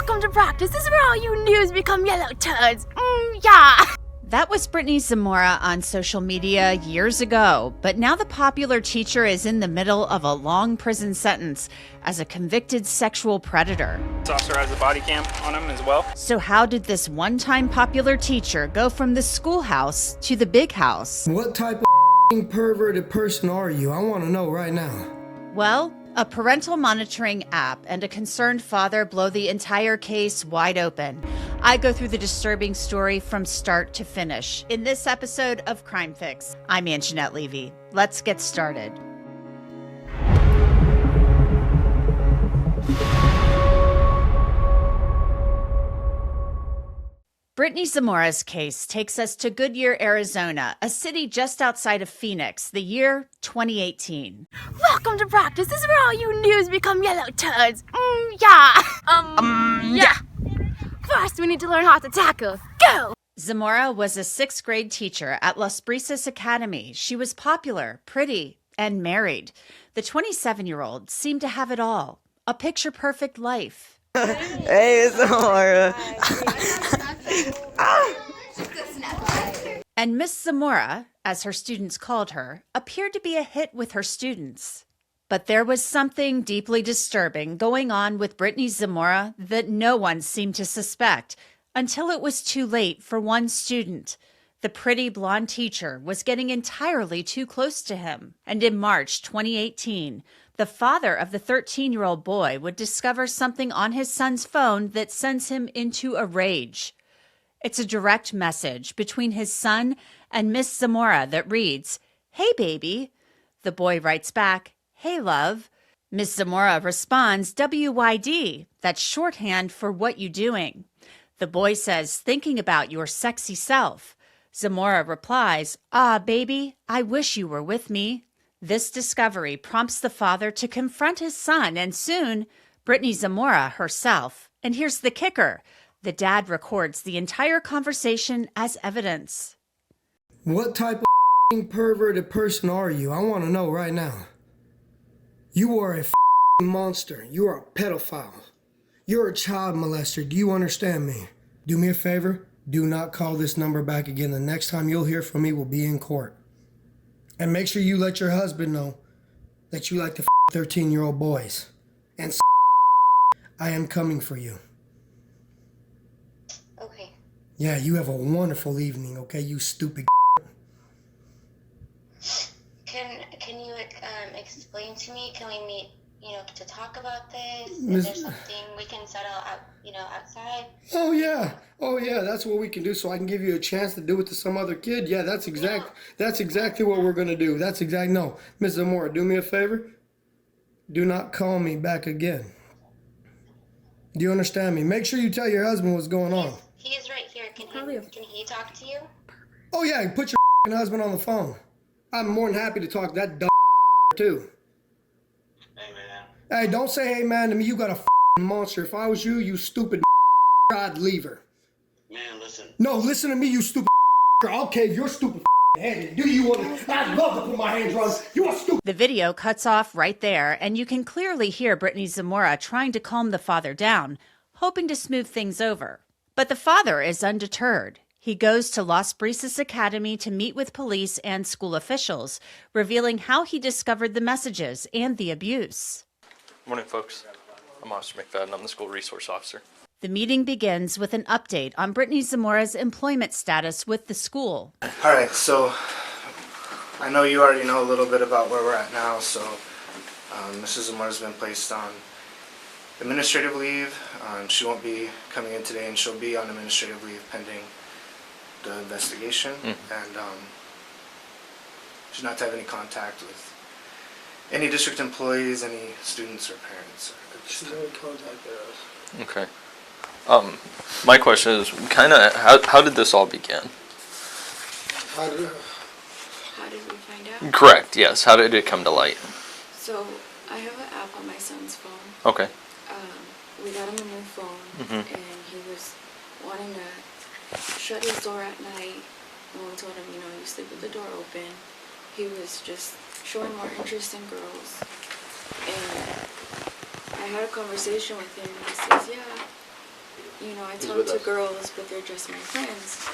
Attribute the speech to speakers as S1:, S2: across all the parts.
S1: Welcome to practice. This is where all you noobs become yellow turds. Yeah.
S2: That was Brittany Zamora on social media years ago, but now the popular teacher is in the middle of a long prison sentence as a convicted sexual predator.
S3: This officer has a body cam on him as well.
S2: So how did this one-time popular teacher go from the schoolhouse to the big house?
S4: What type of perverted person are you? I want to know right now.
S2: Well, a parental monitoring app and a concerned father blow the entire case wide open. I go through the disturbing story from start to finish in this episode of Crime Fix. I'm Angenette Levy. Let's get started. Brittany Zamora's case takes us to Goodyear, Arizona, a city just outside of Phoenix, the year 2018.
S1: Welcome to practice. This is where all you noobs become yellow turds. Yeah. First, we need to learn how to tackle. Go!
S2: Zamora was a 6th grade teacher at Las Brisas Academy. She was popular, pretty, and married. The 27-year-old seemed to have it all. A picture-perfect life.
S5: Hey, Zamora.
S2: And Miss Zamora, as her students called her, appeared to be a hit with her students. But there was something deeply disturbing going on with Brittany Zamora that no one seemed to suspect until it was too late for one student. The pretty blonde teacher was getting entirely too close to him. And in March 2018, the father of the 13-year-old boy would discover something on his son's phone that sends him into a rage. It's a direct message between his son and Miss Zamora that reads, "Hey, baby." The boy writes back, "Hey, love." Miss Zamora responds, "WYD." That's shorthand for "what you doing." The boy says, "Thinking about your sexy self." Zamora replies, "Ah, baby, I wish you were with me." This discovery prompts the father to confront his son, and soon, Brittany Zamora herself. And here's the kicker. The dad records the entire conversation as evidence.
S4: What type of perverted person are you? I want to know right now. You are a monster. You are a pedophile. You're a child molester. Do you understand me? Do me a favor. Do not call this number back again. The next time you'll hear from me will be in court. And make sure you let your husband know that you like the 13-year-old boys. And I am coming for you.
S6: Okay.
S4: Yeah, you have a wonderful evening, okay, you stupid.
S6: Can you explain to me? Can we meet, to talk about this?
S4: Miss-
S6: Is there something we can settle out, outside?
S4: Oh yeah, that's what we can do, so I can give you a chance to do it to some other kid. Yeah, that's exactly what we're gonna do. No, Miss Zamora, do me a favor. Do not call me back again. Do you understand me? Make sure you tell your husband what's going on.
S6: He is right here. Can he talk to you?
S4: Oh yeah, put your husband on the phone. I'm more than happy to talk to that too.
S7: Hey man.
S4: Hey, don't say hey man to me. You got a monster. If I was you, you stupid I'd leave her.
S7: Man, listen.
S4: No, listen to me, you stupid I'll cave your stupid head. Do you want to? I'd love to put my hands on you. You are stupid.
S2: The video cuts off right there, and you can clearly hear Brittany Zamora trying to calm the father down, hoping to smooth things over. But the father is undeterred. He goes to Las Brisas Academy to meet with police and school officials, revealing how he discovered the messages and the abuse.
S8: Morning, folks. I'm Officer McFadden. I'm the school resource officer.
S2: The meeting begins with an update on Brittany Zamora's employment status with the school.
S9: All right, so I know you already know a little bit about where we're at now, so Mrs. Zamora's been placed on administrative leave. She won't be coming in today, and she'll be on administrative leave pending the investigation, and she's not to have any contact with any district employees, any students or parents.
S4: She's never contacted us.
S8: Okay. My question is, how did this all begin?
S4: How did
S10: we find out?
S8: Correct, yes. How did it come to light?
S10: So, I have an app on my son's phone.
S8: Okay.
S10: We got him a new phone, and he was wanting to shut his door at night. And we told him, you sleep with the door open. He was just showing more interest in girls. And I had a conversation with him, and he says, yeah, I talk to girls, but they're just my friends.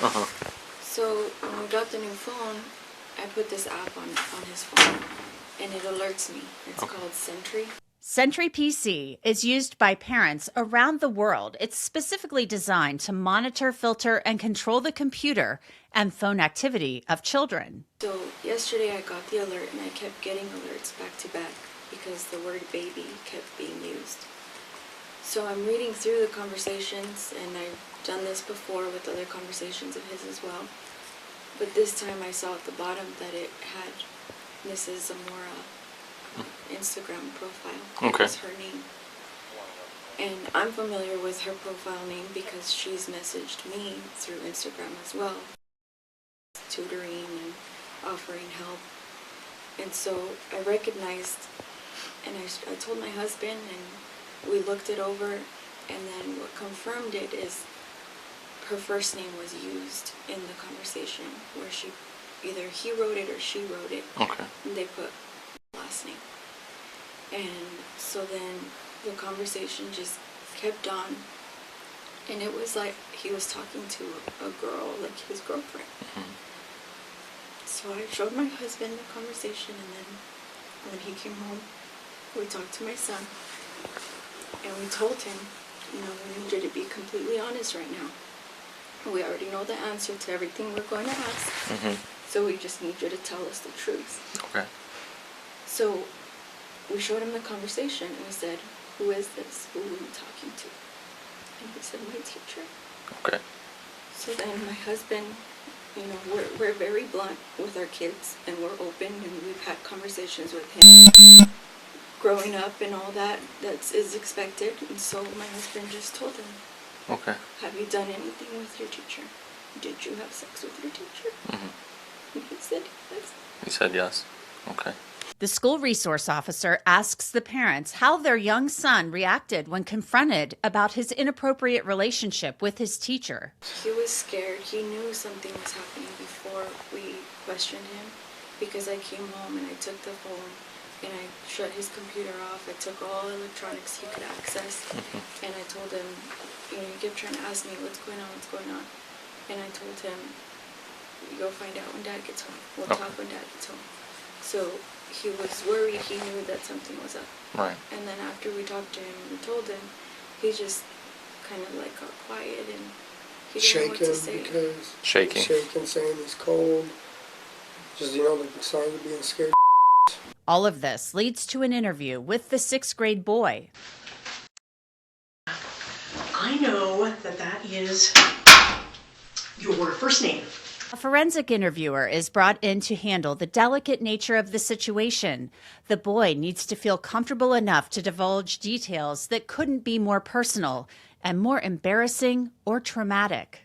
S10: So when we got the new phone, I put this app on his phone, and it alerts me. It's called Sentry.
S2: Sentry PC is used by parents around the world. It's specifically designed to monitor, filter, and control the computer and phone activity of children.
S10: So yesterday I got the alert, and I kept getting alerts back to back because the word baby kept being used. So I'm reading through the conversations, and I've done this before with other conversations of his as well. But this time I saw at the bottom that it had Mrs. Zamora Instagram profile. It was her name. And I'm familiar with her profile name because she's messaged me through Instagram as well, tutoring and offering help. And so I recognized, and I told my husband, and we looked it over, and then what confirmed it is her first name was used in the conversation, where either he wrote it or she wrote it. And they put last name. And so then the conversation just kept on, and it was like he was talking to a girl, like his girlfriend. So I showed my husband the conversation, and then when he came home, we talked to my son, and we told him, we need you to be completely honest right now. We already know the answer to everything we're going to ask, so we just need you to tell us the truth. So we showed him the conversation, and we said, who is this? Who are you talking to? And he said, my teacher. So then my husband, we're very blunt with our kids, and we're open, and we've had conversations with him growing up and all that is expected. And so my husband just told him, have you done anything with your teacher? Did you have sex with your teacher? And he said yes.
S8: He said yes.
S2: The school resource officer asks the parents how their young son reacted when confronted about his inappropriate relationship with his teacher.
S10: He was scared. He knew something was happening before we questioned him, because I came home and I took the phone and I shut his computer off. I took all electronics he could access, and I told him, he kept trying to ask me what's going on, and I told him, go find out when Dad gets home. We'll talk when Dad gets home. So he was worried. He knew that something was up. And then after we talked to him and we told him, he just kind of like got quiet, and he didn't know what to say.
S4: Shaking, saying he's cold. Just, the signs of being scared.
S2: All of this leads to an interview with the 6th grade boy.
S11: I know that is your first name.
S2: A forensic interviewer is brought in to handle the delicate nature of the situation. The boy needs to feel comfortable enough to divulge details that couldn't be more personal and more embarrassing or traumatic.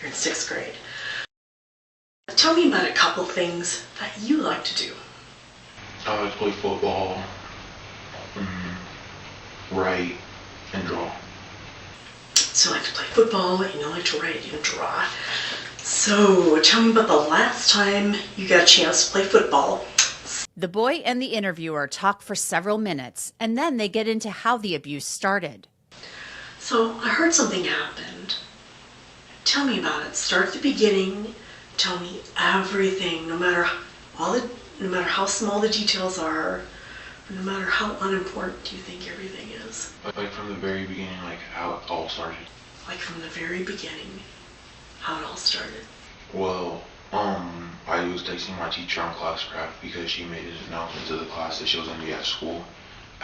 S11: You're in 6th grade. Tell me about a couple things that you like to do.
S12: I like to play football, write, and draw.
S11: So you like to play football, you like to write, and draw. So tell me about the last time you got a chance to play football.
S2: The boy and the interviewer talk for several minutes, and then they get into how the abuse started.
S11: So I heard something happened. Tell me about it. Start at the beginning. Tell me everything, no matter how small the details are, no matter how unimportant you think everything is.
S12: Like from the very beginning, like how it all started.
S11: Like from the very beginning, how it all started.
S12: Well, I was texting my teacher on classcraft because she made an announcement to the class that she was going to be at school,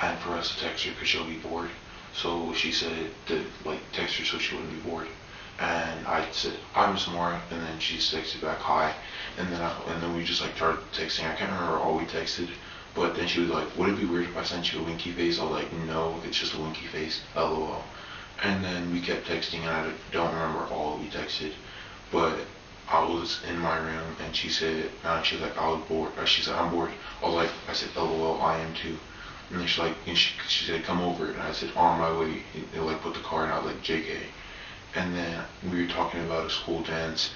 S12: and for us to text her because she'll be bored. So she said to text her so she wouldn't be bored. And I said, I'm Zamora, and then she texted back, hi. And then we just started texting. I can't remember all we texted, but then she was like, would it be weird if I sent you a winky face? I was like, no, it's just a winky face, LOL. And then we kept texting, and I don't remember all we texted, but I was in my room, and she said, she was like, I was bored. She said, I'm bored. I said, LOL, I am too. And then she said, come over, and I said, on my way. And put the card, and I was like, JK. And then we were talking about a school dance,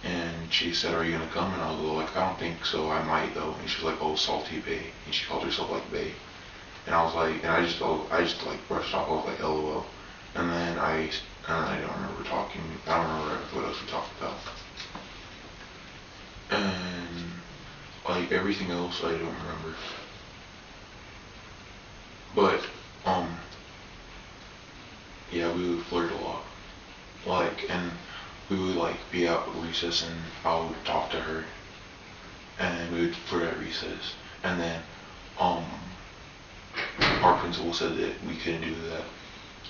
S12: and she said, are you gonna come? And I was like, I don't think so, I might though. And she was like, oh, Salty Bae. And she called herself Bae. And I was like, and I just brushed off, I was like, LOL. And then I and I don't remember talking. I don't remember what else we talked about. And like everything else, I don't remember. But yeah, we would flirt a lot. Like, and we would like be out at recess, and I would talk to her, and we would flirt at recess. And then our principal said that we couldn't do that.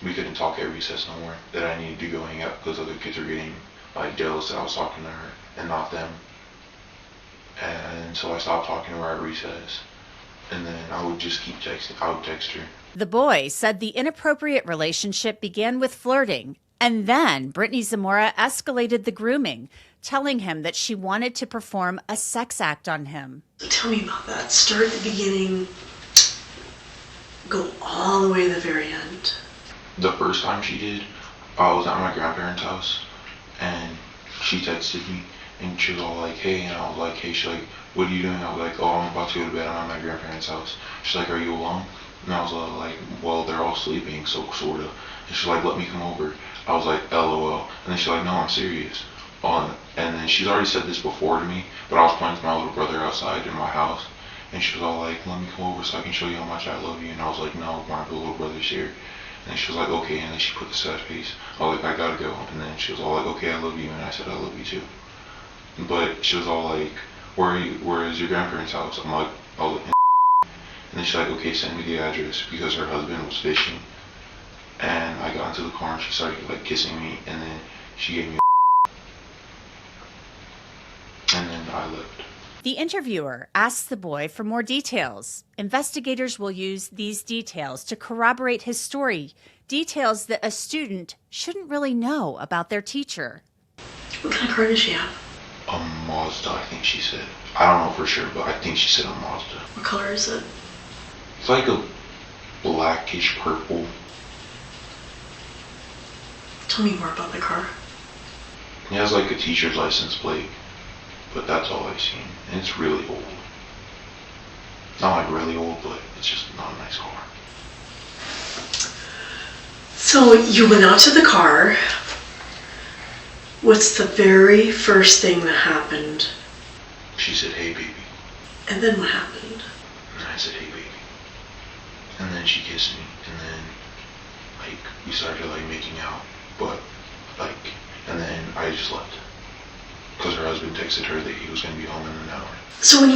S12: We couldn't talk at recess no more. That I needed to go hang out because other kids were getting like jealous that I was talking to her and not them. And so I stopped talking to her at recess. And then I would just keep texting. I would text her.
S2: The boy said the inappropriate relationship began with flirting, and then Brittany Zamora escalated the grooming, telling him that she wanted to perform a sex act on him.
S11: Tell me about that. Start at the beginning, go all the way to the very end.
S12: The first time she did, I was at my grandparents' house, and she texted me, and she was all like, hey, and I was like, hey, she's like, what are you doing? I was like, oh, I'm about to go to bed, I'm at my grandparents' house. She's like, are you alone? And I was like, well, they're all sleeping, so sort of. And she's like, let me come over. I was like, LOL. And then she's like, no, I'm serious. And then she's already said this before to me, but I was playing with my little brother outside in my house, and she was all like, let me come over so I can show you how much I love you. And I was like, no, my little brother's here. And she was like, okay, and then she put the sad face. I was like, I gotta go. And then she was all like, okay, I love you. And I said, I love you too. But she was all like, where is your grandparents' house? I'm like, oh, and then she's like, okay, send me the address, because her husband was fishing. And I got into the car and she started like kissing me, and then she gave me and then I left.
S2: The interviewer asked the boy for more details. Investigators will use these details to corroborate his story, details that a student shouldn't really know about their teacher.
S11: What kind of car does she have?
S12: A Mazda, I think she said. I don't know for sure, but I think she said a Mazda.
S11: What color is it?
S12: It's like a blackish purple.
S11: Tell me more about the car.
S12: It has like a teacher's license plate, but that's all I've seen. And it's really old. Not like really old, but it's just not a nice car.
S11: So you went out to the car. What's the very first thing that happened?
S12: She said, hey baby.
S11: And then what happened?
S12: And I said, hey baby. And then she kissed me, and then like we started like making out, but like, and then I just left. Because her husband texted her that he was going to be home in an hour. So when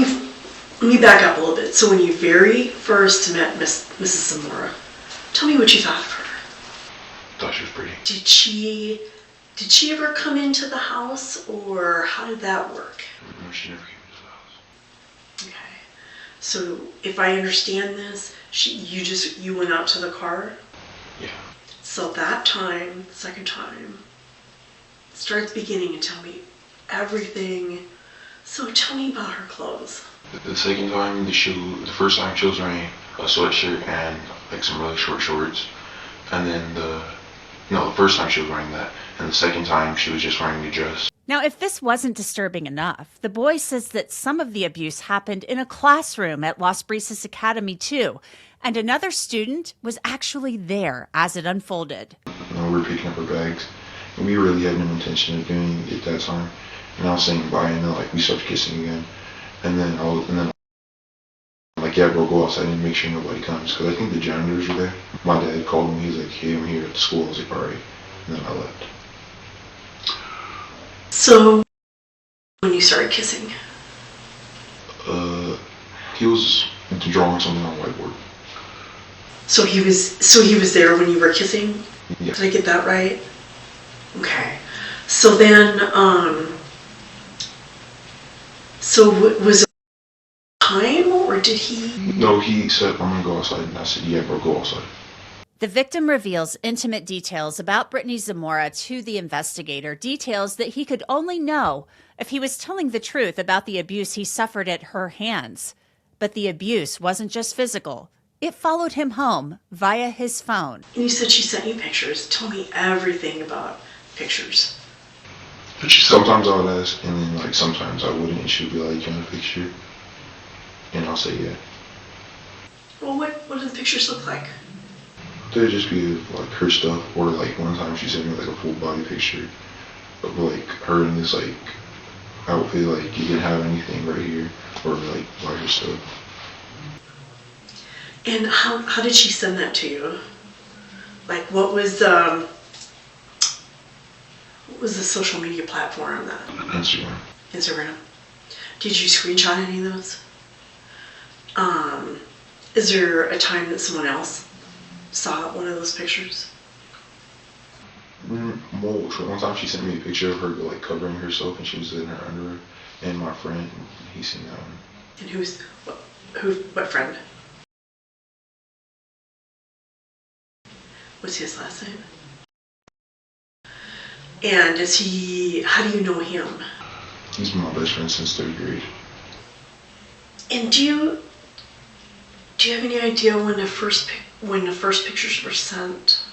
S12: you back up a little bit, so when you very first met Mrs. Zamora, tell me what you thought of her. Thought she was pretty.
S11: Did she ever come into the house, or how did that work?
S12: No, she never came into the house.
S11: Okay. So if I understand this, you went out to the car?
S12: Yeah.
S11: So that time, second time, start at the beginning and tell me everything. So tell me about her clothes.
S12: The second time, the first time she was wearing a sweatshirt and like some really short shorts. And then the first time she was wearing that. And the second time she was just wearing a dress.
S2: Now, if this wasn't disturbing enough, the boy says that some of the abuse happened in a classroom at Las Brisas Academy too. And another student was actually there as it unfolded.
S12: We were picking up our bags, and we really had no intention of doing it that time. And I was saying bye, and then like we started kissing again. And then I'm like, yeah, bro, go outside and make sure nobody comes, because I think the janitors were there. My dad called me. He was like, hey, I'm here at the school. I was like, all right. And then I left.
S11: So when you started kissing?
S12: He was drawing something on a whiteboard.
S11: So he was there when you were kissing?
S12: Yeah.
S11: Did I get that right? Okay. So then, so was it time, or did he?
S12: No, he said, I'm gonna go outside, and I said, yeah, bro, go outside.
S2: The victim reveals intimate details about Brittany Zamora to the investigator, details that he could only know if he was telling the truth about the abuse he suffered at her hands. But the abuse wasn't just physical. It followed him home via his phone.
S11: And you said she sent you pictures. Tell me everything about pictures.
S12: Sometimes I would ask, and then like sometimes I wouldn't, and she would be like, you want a picture? And I'll say yeah.
S11: Well, what do the pictures look like?
S12: There'd just be like her stuff, or like one time she sent me like a full body picture of like her in this like outfit, like you can have anything right here, or like buy her stuff.
S11: And how did she send that to you? Like what was the social media platform that?
S12: Instagram.
S11: Instagram. Did you screenshot any of those? Is there a time that someone else saw one of those pictures?
S12: Well, one time she sent me a picture of her like covering herself and she was in her underwear, and my friend, he seen that one.
S11: And what friend? What's his last name? And how do you know him?
S12: He's been my best friend since 3rd grade.
S11: And do you have any idea when the first pictures were sent?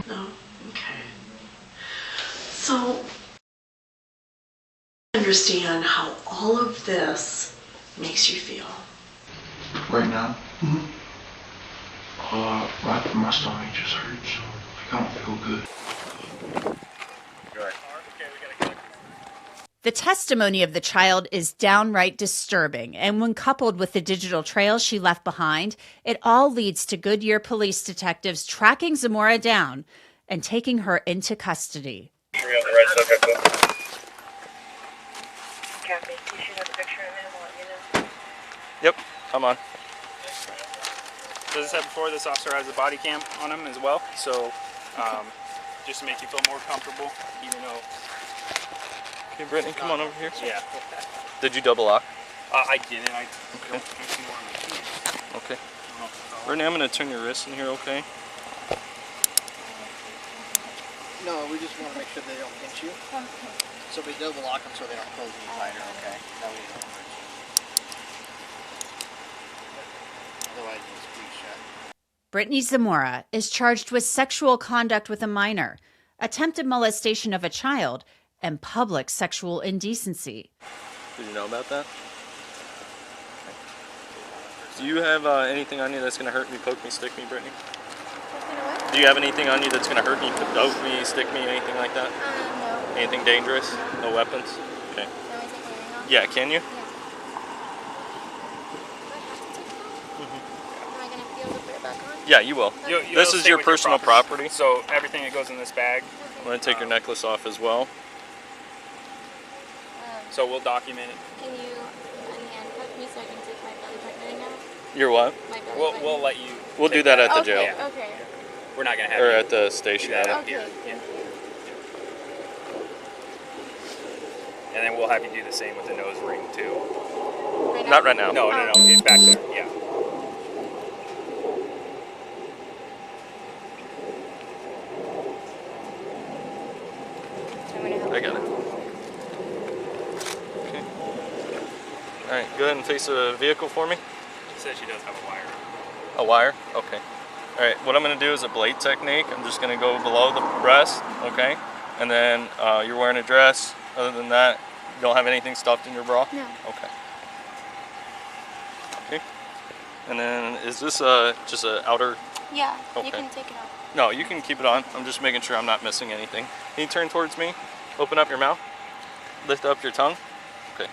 S11: No? Okay. So, understand how all of this makes you feel.
S12: Right now? My stomach just hurts. Like, I don't feel good.
S2: The testimony of the child is downright disturbing, and when coupled with the digital trail she left behind, it all leads to Goodyear police detectives tracking Zamora down and taking her into custody.
S3: Sure you have the right subject, though?
S10: Copy. You should have a picture of him, I'll let you know.
S3: Yep, I'm on. So as I said before, this officer has a body cam on him as well, so just to make you feel more comfortable, even though...
S8: Okay, Brittany, come on over here.
S3: Yeah.
S8: Did you double lock?
S3: I didn't. I
S8: Okay.
S3: don't see more on my keys.
S8: Okay. Brittany, I'm going to turn your wrist in here, okay?
S13: No, we just want to make sure they don't pinch you. So we double lock them so they don't close any tighter, okay? That way you don't hurt you. Otherwise you'll squeeze shut.
S2: Brittany Zamora is charged with sexual conduct with a minor, attempted molestation of a child, and public sexual indecency.
S8: Did you know about that? Do you have anything on you that's going to hurt me, poke me, stick me, Brittany? Do you have anything on you that's going to hurt me, poke me, stick me, anything like that?
S6: No.
S8: Anything dangerous? No weapons? Okay.
S6: Can we take the ring off?
S8: Yeah, can you?
S6: Am I going to be able to put it back on?
S8: Yeah, you will. This is your personal property.
S3: So everything that goes in this bag.
S8: I'm going to take your necklace off as well.
S3: So we'll document it.
S6: Can you unhandcuff me so I can take my belly button out?
S8: Your what?
S6: My belly
S3: We'll
S6: button.
S3: let you.
S8: We'll do that at the jail.
S3: Yeah.
S6: Okay.
S3: We're not gonna have
S8: Or
S3: you
S8: at the
S3: do
S8: station.
S3: that
S8: Yeah.
S3: up here.
S6: Okay.
S3: Yeah. And then we'll have you do the same with the nose ring too.
S6: Right now?
S8: Not right now.
S3: No, it's back there. Yeah.
S6: I'm gonna help
S8: I got it. Okay. All right, go ahead and face the vehicle for me.
S3: She says she does have a wire.
S8: A wire? Okay. All right, what I'm gonna do is a blade technique. I'm just gonna go below the breast, okay? And then you're wearing a dress. Other than that, you don't have anything stuffed in your bra?
S6: No.
S8: Okay. Okay. And then is this just an outer?
S6: Yeah,
S8: Okay.
S6: you can take it off.
S8: No, you can keep it on. I'm just making sure I'm not missing anything. Can you turn towards me? Open up your mouth. Lift up your tongue. Okay.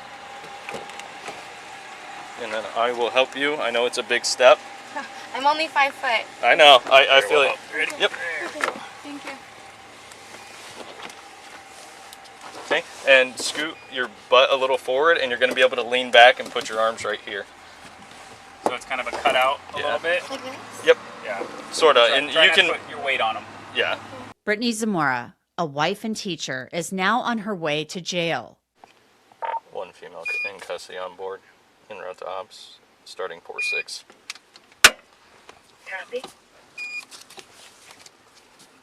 S8: And then I will help you. I know it's a big step.
S6: I'm only 5 foot.
S8: I know. I feel it.
S3: Ready?
S8: Yep.
S6: Okay, thank you.
S8: Okay. And scoot your butt a little forward, and you're going to be able to lean back and put your arms right here.
S3: So it's kind of a cutout a little bit.
S6: Like this?
S8: Yep.
S3: Yeah.
S8: Sort of.
S3: Try
S8: And
S3: not
S8: you
S3: to
S8: can.
S3: put your weight on them.
S8: Yeah.
S2: Brittany Zamora, a wife and teacher, is now on her way to jail.
S8: One female in custody on board. En route to ops. Starting 4-6.
S10: Copy.
S8: Do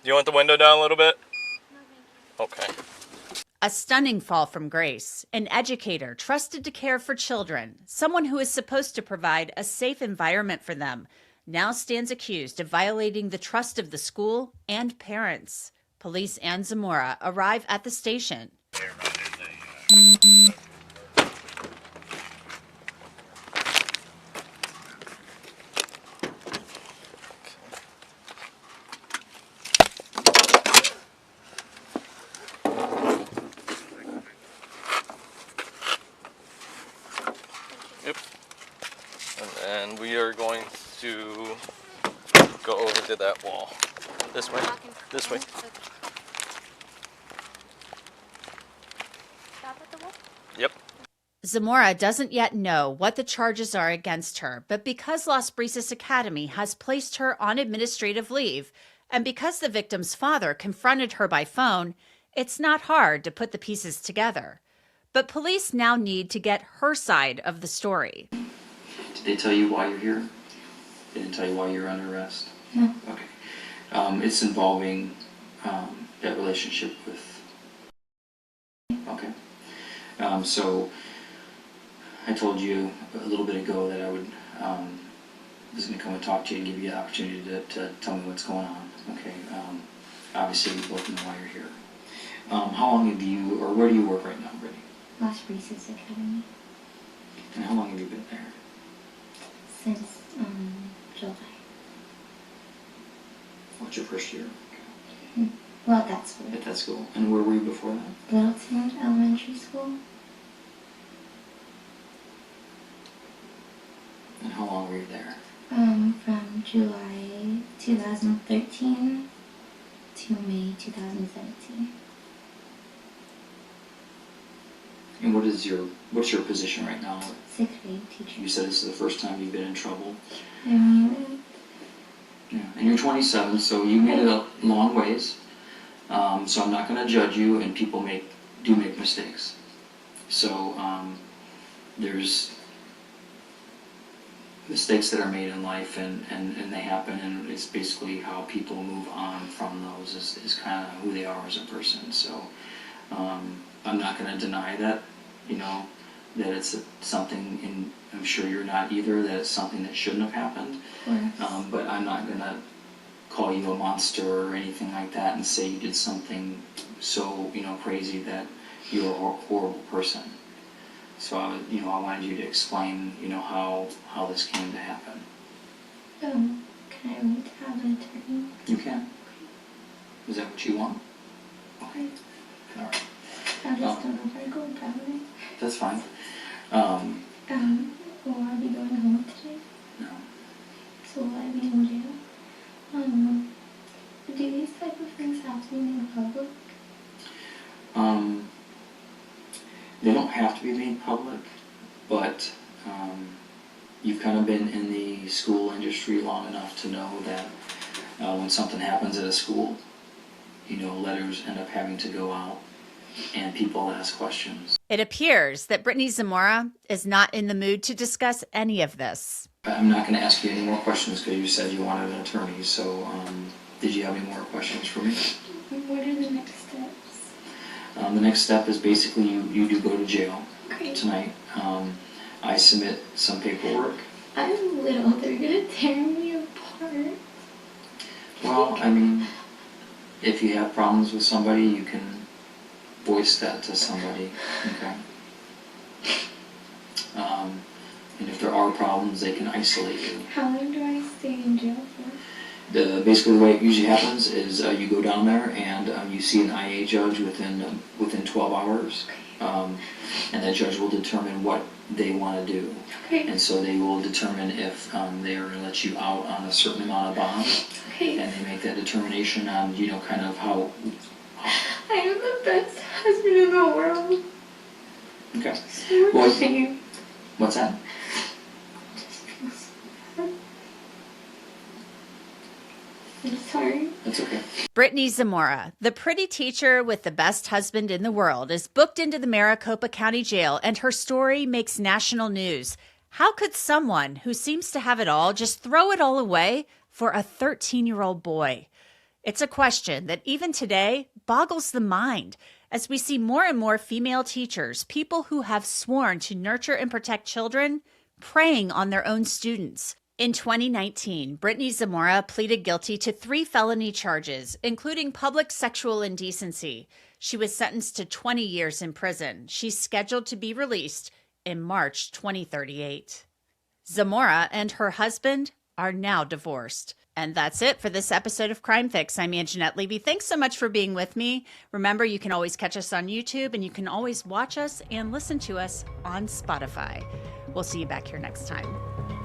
S8: you want the window down a little bit? Okay.
S2: A stunning fall from grace, an educator trusted to care for children, someone who is supposed to provide a safe environment for them, now stands accused of violating the trust of the school and parents. Police and Zamora arrive at the station.
S8: and we are going to go over to that wall. This way. This way. Yep.
S2: Zamora doesn't yet know what the charges are against her, but because Las Brisas Academy has placed her on administrative leave, and because the victim's father confronted her by phone, it's not hard to put the pieces together. But police now need to get her side of the story.
S14: Did they tell you why you're here? They didn't tell you why you're under arrest?
S10: No.
S14: Okay. It's involving that relationship with... Okay. So I told you a little bit ago that I was going to come and talk to you and give you the opportunity to tell me what's going on. Okay. Obviously, we both know why you're here. How long have you, or where do you work right now, Brittany?
S10: Las Brisas Academy.
S14: And how long have you been there?
S10: Since July.
S14: What's your first year?
S10: Well, at that school.
S14: At that school. And where were you before that?
S10: Littleton Elementary School.
S14: And how long were you there?
S10: From July 2013 to May 2017.
S14: And what's your position right now?
S10: Sixth grade teacher.
S14: You said this is the first time you've been in trouble.
S10: I mean,
S14: Yeah. And you're 27, so you made it a long ways. So I'm not going to judge you, and people do make mistakes. So there's mistakes that are made in life, and they happen, and it's basically how people move on from those is kind of who they are as a person. So I'm not going to deny that, that it's something, and I'm sure you're not either, that it's something that shouldn't have happened. But I'm not going to call you a monster or anything like that and say you did something so, crazy that you're a horrible person. So I wanted you to explain, how this came to happen.
S10: can I wait to have an attorney?
S14: You can. Is that what you want?
S10: Okay.
S14: All right.
S10: I just don't know if I go that way.
S14: That's fine.
S10: Will I be going home today?
S14: No.
S10: So will I be in jail? Do these type of things have to be made public?
S14: They don't have to be made public, but you've kind of been in the school industry long enough to know that when something happens at a school, letters end up having to go out and people ask questions.
S2: It appears that Brittany Zamora is not in the mood to discuss any of this.
S14: I'm not going to ask you any more questions because you said you wanted an attorney, so did you have any more questions for me?
S10: What are the next steps?
S14: The next step is basically you do go to jail
S10: Okay.
S14: tonight. I submit some paperwork.
S10: I'm little. They're going to tear me apart.
S14: Well, if you have problems with somebody, you can voice that to somebody, okay? And if there are problems, they can isolate you.
S10: How long do I stay in jail for?
S14: Basically, the way it usually happens is you go down there and you see an IA judge within 12 hours, and that judge will determine what they want to do.
S10: Okay.
S14: And so they will determine if they are going to let you out on a certain amount of bond,
S10: Okay.
S14: and they make that determination on kind of how.
S10: I am the best husband in the world.
S14: Okay.
S10: So
S14: Well,
S10: ashamed.
S14: what's that?
S10: I'm sorry.
S14: That's okay.
S2: Brittany Zamora, the pretty teacher with the best husband in the world, is booked into the Maricopa County Jail, and her story makes national news. How could someone who seems to have it all just throw it all away for a 13-year-old boy? It's a question that even today boggles the mind as we see more and more female teachers, people who have sworn to nurture and protect children, preying on their own students. In 2019, Brittany Zamora pleaded guilty to 3 felony charges, including public sexual indecency. She was sentenced to 20 years in prison. She's scheduled to be released in March 2038. Zamora and her husband are now divorced. And that's it for this episode of Crime Fix. I'm Angenette Levy. Thanks so much for being with me. Remember, you can always catch us on YouTube, and you can always watch us and listen to us on Spotify. We'll see you back here next time.